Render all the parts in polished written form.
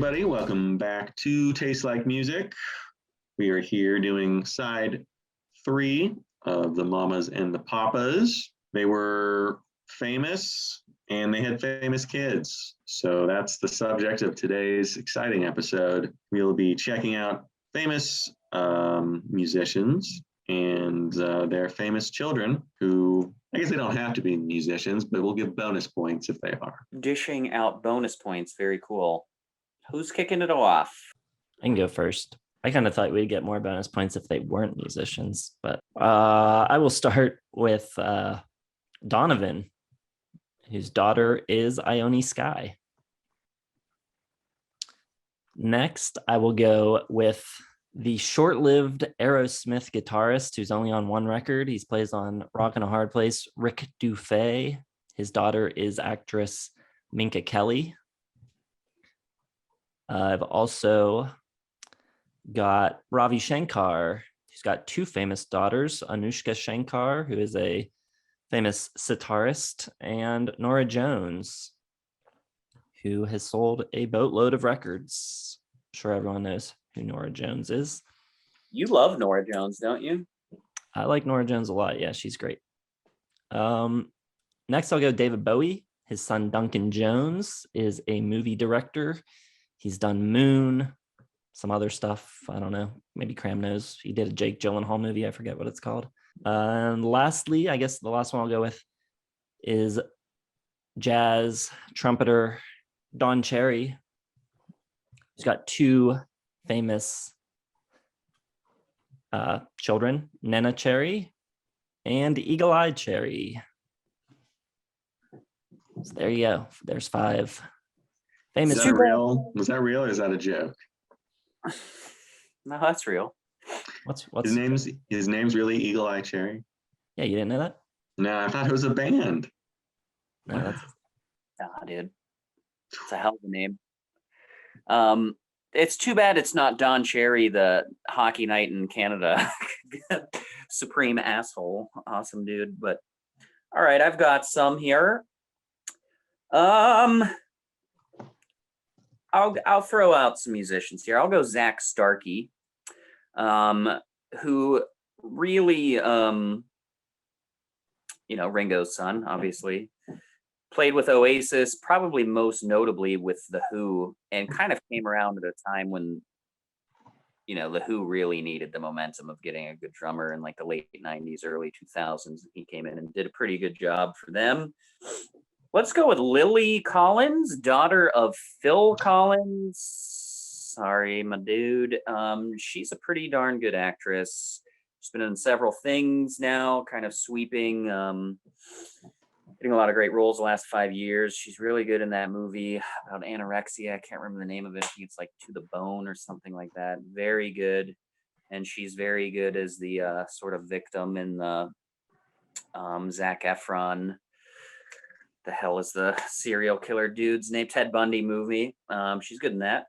everybody. Welcome back to Taste Like Music. We are here doing side 3 of the Mamas and the Papas. They were famous and they had famous kids. So that's the subject of today's exciting episode. We'll be checking out famous musicians and their famous children who, I guess they don't have to be musicians, but we'll give bonus points if they are. Dishing out bonus points. Very cool. Who's kicking it off? I can go first. I kind of thought we'd get more bonus points if they weren't musicians, but I will start with Donovan, whose daughter is Ione Skye. Next, I will go with the short-lived Aerosmith guitarist who's only on one record. He plays on Rockin' a Hard Place, Rick Dufay. His daughter is actress Minka Kelly. I've also got Ravi Shankar, who's got two famous daughters, Anushka Shankar, who is a famous sitarist, and Nora Jones, who has sold a boatload of records. I'm sure everyone knows who Nora Jones is. You love Nora Jones, don't you? I like Nora Jones a lot. Yeah, she's great. Next, I'll go David Bowie. His son, Duncan Jones, is a movie director. He's done Moon, some other stuff. I don't know, maybe Cram knows. He did a Jake Gyllenhaal movie. I forget what it's called. And lastly, I guess the last one I'll go with is jazz trumpeter Don Cherry. He's got two famous children, Nena Cherry and Eagle Eye Cherry. So there you go. There's 5 famous. Is that real? Was that real or is that a joke? No, that's real. What's his name's really Eagle Eye Cherry? Yeah, you didn't know that? No, I thought it was a band. No, that's... Nah, dude. It's a hell of a name. It's too bad it's not Don Cherry, the hockey night in Canada. Supreme asshole. Awesome dude. But all right, I've got some here. I'll throw out some musicians here. I'll go Zach Starkey, who really, Ringo's son, obviously, played with Oasis, probably most notably with The Who, and kind of came around at a time when, The Who really needed the momentum of getting a good drummer in like the late 90s, early 2000s. He came in and did a pretty good job for them. Let's go with Lily Collins, daughter of Phil Collins. Sorry, my dude. She's a pretty darn good actress. She's been in several things now, kind of sweeping, getting a lot of great roles the last 5 years. She's really good in that movie about anorexia. I can't remember the name of it. I think it's like To the Bone or something like that. Very good. And she's very good as the sort of victim in the Zac Efron, the hell is the serial killer dude's name? Ted Bundy movie. She's good in that.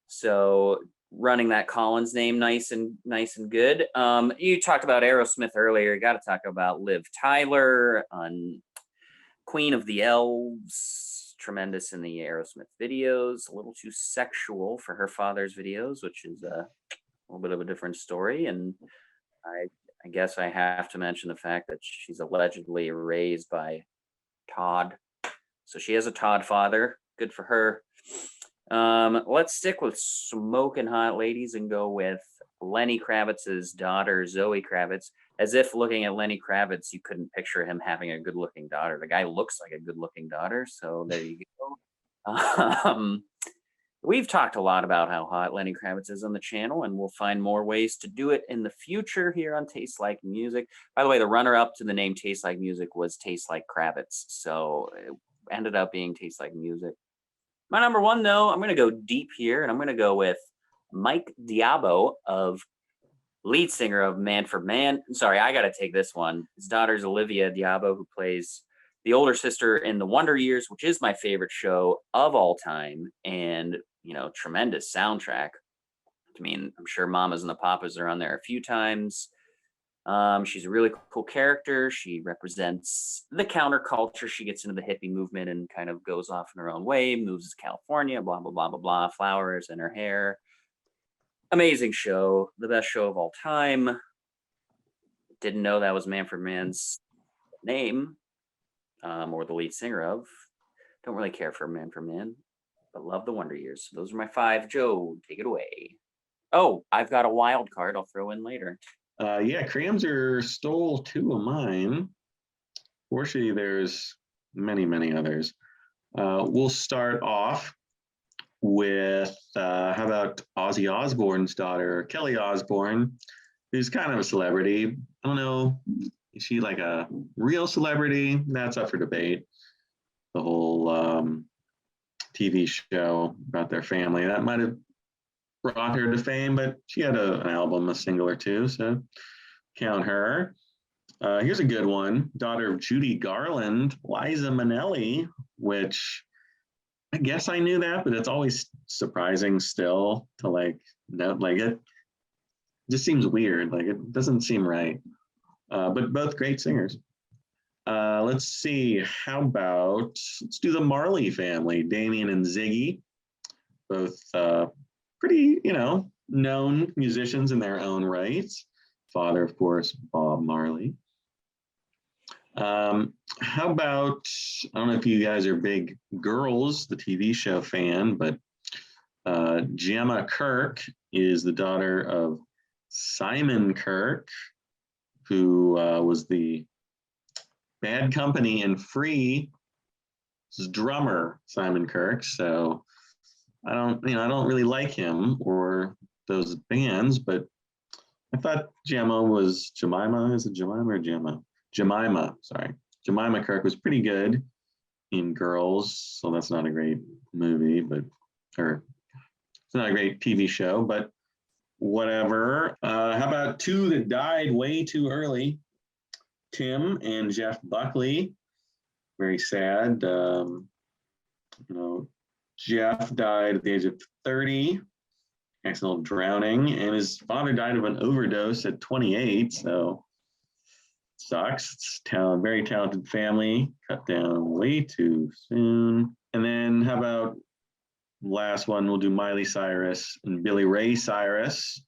So running that Collins name nice and good. You talked about Aerosmith earlier. You got to talk about Liv Tyler on Queen of the Elves. Tremendous in the Aerosmith videos. A little too sexual for her father's videos, which is a little bit of a different story. And I guess I have to mention the fact that she's allegedly raised by Todd. So she has a Todd father. Good for her. Let's stick with smoking hot ladies and go with Lenny Kravitz's daughter, Zoe Kravitz. As if looking at Lenny Kravitz, you couldn't picture him having a good-looking daughter. The guy looks like a good-looking daughter, so there you go. We've talked a lot about how hot Lenny Kravitz is on the channel, and we'll find more ways to do it in the future here on Taste Like Music. By the way, the runner-up to the name Taste Like Music was Taste Like Kravitz, so it ended up being Taste Like Music. My number one, though, I'm going to go deep here, and I'm going to go with Mike Diabo, lead singer of Man for Man. Sorry, I got to take this one. His daughter's Olivia Diabo, who plays the older sister in The Wonder Years, which is my favorite show of all time, and tremendous soundtrack. I mean, I'm sure Mamas and the Papas are on there a few times. She's a really cool character. She represents the counterculture. She gets into the hippie movement and kind of goes off in her own way, moves to California, blah, blah, blah, blah, blah, flowers in her hair. Amazing show, the best show of all time. Didn't know that was Manfred Mann's name, or the lead singer of. Don't really care for Manfred Mann, but love the Wonder Years. So those are my 5. Joe, take it away. Oh, I've got a wild card I'll throw in later. Yeah, Cramser stole 2 of mine. Fortunately, there's many, many others. We'll start off with, how about Ozzy Osbourne's daughter, Kelly Osbourne, who's kind of a celebrity. I don't know, is she like a real celebrity? That's up for debate. The whole TV show about their family, that might have brought her to fame, but she had an album, a single or two, so count her. Here's a good one. Daughter of Judy Garland, Liza Minnelli, which I guess I knew that, but it's always surprising still to like note, like it just seems weird. Like it doesn't seem right. But both great singers. Let's see. How about let's do the Marley family, Damien and Ziggy, both pretty, known musicians in their own rights. Father, of course, Bob Marley. How about, I don't know if you guys are big Girls, the TV show fan, but Gemma Kirk is the daughter of Simon Kirk, who was the Bad Company and Free's drummer, Simon Kirk. So I don't really like him or those bands, but I thought Gemma was Jemima. Is it Jemima or Gemma? Jemima, sorry. Jemima Kirk was pretty good in Girls, so that's not a great movie, or it's not a great TV show, but whatever. How about 2 that died way too early? Tim and Jeff Buckley. Very sad. Jeff died at the age of 30, accidental drowning, and his father died of an overdose at 28, so sucks. It's very talented family, cut down way too soon. And then how about last one, we'll do Miley Cyrus and Billy Ray Cyrus.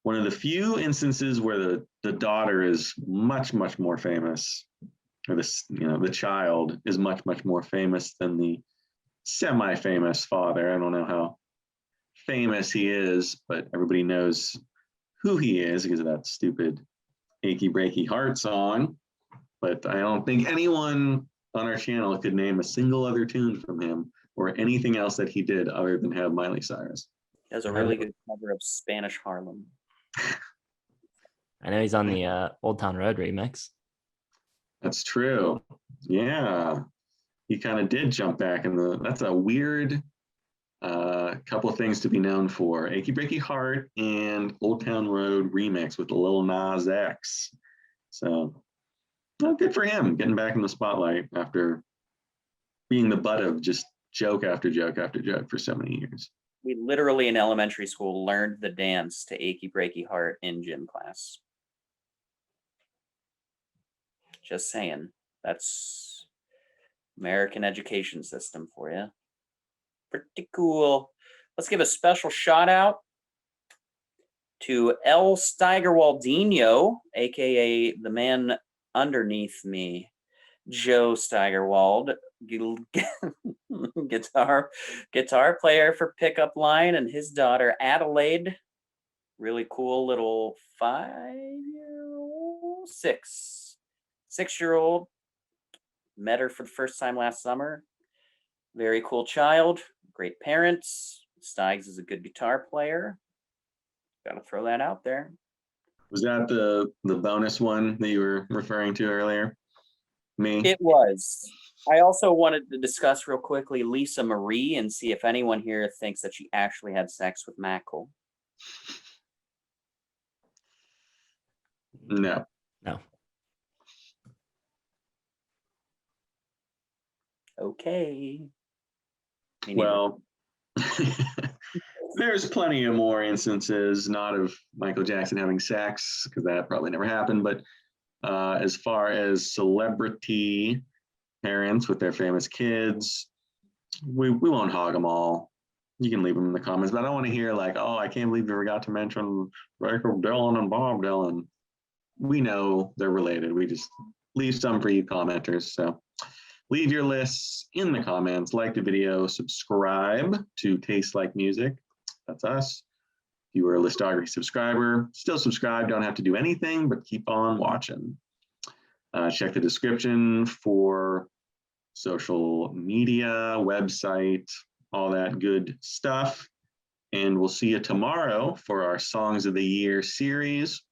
One of the few instances where the daughter is much, much more famous, or the child is much, much more famous than the semi-famous father. I don't know how famous he is, but everybody knows who he is because of that stupid Achy Breaky Heart song. But I don't think anyone on our channel could name a single other tune from him or anything else that he did other than have Miley Cyrus. He has a really good cover of Spanish Harlem. I know he's on the Old Town Road remix. That's true. Yeah. He kind of did jump back that's a weird couple of things to be known for. Achy Breaky Heart and Old Town Road remix with Lil Nas X. So good for him getting back in the spotlight after being the butt of just joke after joke after joke for so many years. We literally in elementary school learned the dance to Achy Breaky Heart in gym class. Just saying. That's American education system for you. Pretty cool. Let's give a special shout out to El Steigerwaldino, aka the man underneath me, Joe Steigerwald, guitar player for Pickup Line, and his daughter Adelaide, really cool little 6-year-old. Met her for the first time last summer. Very cool child, great parents. Steigs is a good guitar player. Gotta throw that out there. Was that the bonus one that you were referring to earlier? Me? It was. I also wanted to discuss real quickly Lisa Marie and see if anyone here thinks that she actually had sex with Mackle. No. No. Okay. Well, There's plenty of more instances, not of Michael Jackson having sex, because that probably never happened, but as far as celebrity parents with their famous kids, we won't hog them all. You can leave them in the comments, but I don't want to hear like, oh, I can't believe you forgot to mention Rachel Dillon and Bob Dylan. We know they're related. We just leave some for you commenters. So leave your lists in the comments, like the video, subscribe to Taste Like Music. That's us. If you were a Listography subscriber, still subscribe, don't have to do anything, but keep on watching. Check the description for social media, website, all that good stuff. And we'll see you tomorrow for our Songs of the Year series.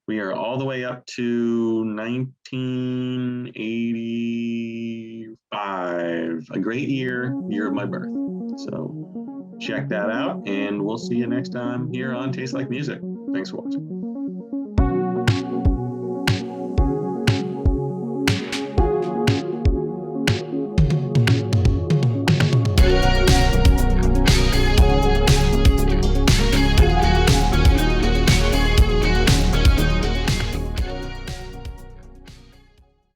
We are all the way up to 1985, a great year of my birth. So check that out, and we'll see you next time here on Taste Like Music. Thanks for watching.